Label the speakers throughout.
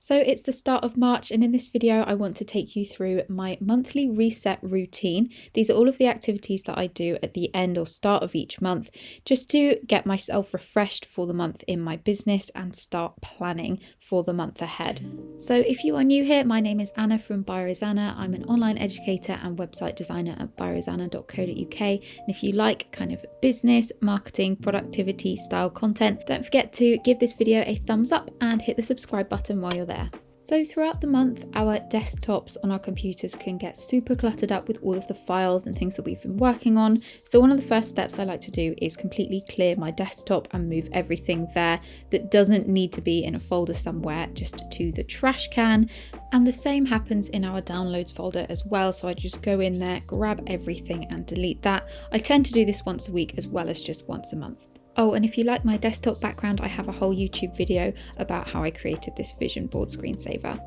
Speaker 1: So it's the start of March, and in this video I want to take you through my monthly reset routine. These are all of the activities that I do at the end or start of each month just to get myself refreshed for the month in my business and start planning for the month ahead. So if you are new here, my name is Anna from By Rosanna. I'm an online educator and website designer at byrosanna.co.uk, and if you like kind of business, marketing, productivity style content, don't forget to give this video a thumbs up and hit the subscribe button while you're there. So throughout the month, our desktops on our computers can get super cluttered up with all of the files and things that we've been working on. So one of the first steps I like to do is completely clear my desktop and move everything there that doesn't need to be in a folder somewhere just to the trash can. And the same happens in our downloads folder as well. So I just go in there, grab everything and delete that. I tend to do this once a week as well as just once a month. Oh, and if you like my desktop background, I have a whole YouTube video about how I created this vision board screensaver.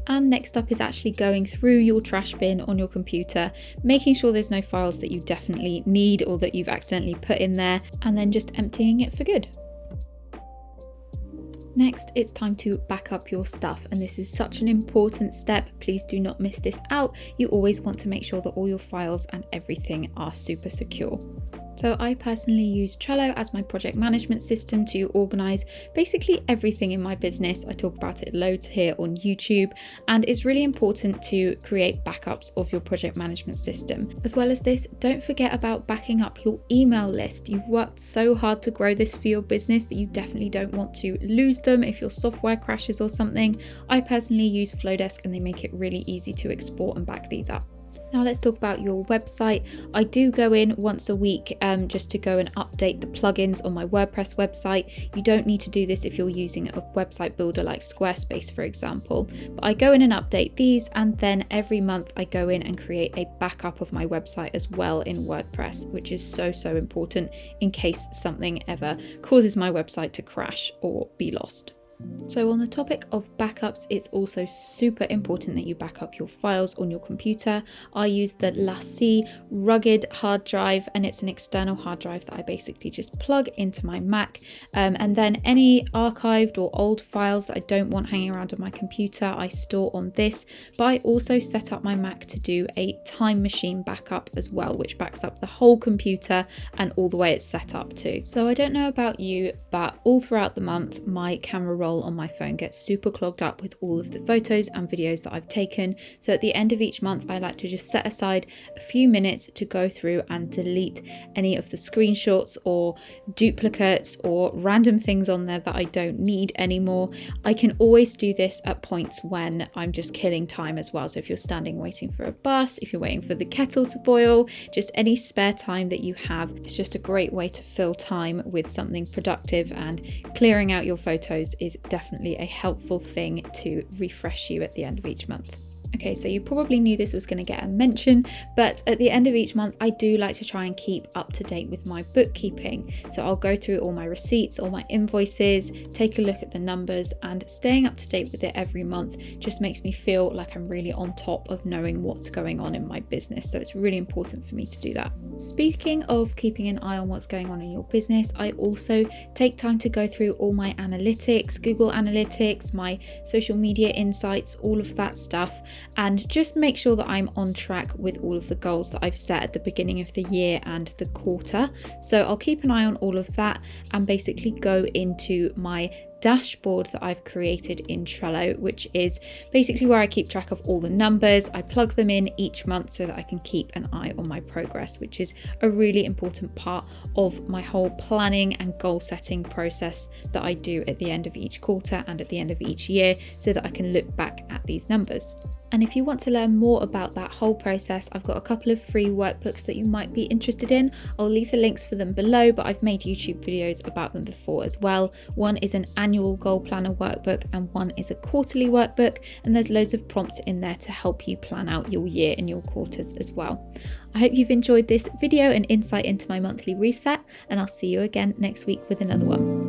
Speaker 1: And next up is actually going through your trash bin on your computer, making sure there's no files that you definitely need or that you've accidentally put in there, and then just emptying it for good. Next, it's time to back up your stuff, and this is such an important step. Please do not miss this out. You always want to make sure that all your files and everything are super secure. So I personally use Trello as my project management system to organize basically everything in my business. I talk about it loads here on YouTube, and it's really important to create backups of your project management system. As well as this, don't forget about backing up your email list. You've worked so hard to grow this for your business that you definitely don't want to lose them if your software crashes or something. I personally use Flowdesk, and they make it really easy to export and back these up. Now let's talk about your website. I do go in once a week just to go and update the plugins on my WordPress website. You don't need to do this if you're using a website builder like Squarespace, for example. But I go in and update these, and then every month I go in and create a backup of my website as well in WordPress, which is so important in case something ever causes my website to crash or be lost. So on the topic of backups, it's also super important that you back up your files on your computer. I use the Lassie rugged hard drive, and it's an external hard drive that I basically just plug into my Mac. And then any archived or old files that I don't want hanging around on my computer, I store on this. But I also set up my Mac to do a time machine backup as well, which backs up the whole computer and all the way it's set up to. So I don't know about you, but all throughout the month, my camera roll on my phone gets super clogged up with all of the photos and videos that I've taken. So at the end of each month, I like to just set aside a few minutes to go through and delete any of the screenshots or duplicates or random things on there that I don't need anymore. I can always do this at points when I'm just killing time as well. So if you're standing waiting for a bus, if you're waiting for the kettle to boil, just any spare time that you have, it's just a great way to fill time with something productive, and clearing out your photos is definitely a helpful thing to refresh you at the end of each month. Okay, so you probably knew this was going to get a mention, but at the end of each month, I do like to try and keep up to date with my bookkeeping. So I'll go through all my receipts, all my invoices, take a look at the numbers, and staying up to date with it every month just makes me feel like I'm really on top of knowing what's going on in my business. So it's really important for me to do that. Speaking of keeping an eye on what's going on in your business, I also take time to go through all my analytics, Google Analytics, my social media insights, all of that stuff, and just make sure that I'm on track with all of the goals that I've set at the beginning of the year and the quarter. So I'll keep an eye on all of that and basically go into my dashboard that I've created in Trello, which is basically where I keep track of all the numbers. I plug them in each month so that I can keep an eye on my progress, which is a really important part of my whole planning and goal setting process that I do at the end of each quarter and at the end of each year, so that I can look back at these numbers. And if you want to learn more about that whole process, I've got a couple of free workbooks that you might be interested in. I'll leave the links for them below, but I've made YouTube videos about them before as well. One is an annual goal planner workbook, and one is a quarterly workbook, and there's loads of prompts in there to help you plan out your year and your quarters as well. I hope you've enjoyed this video and insight into my monthly reset, and I'll see you again next week with another one.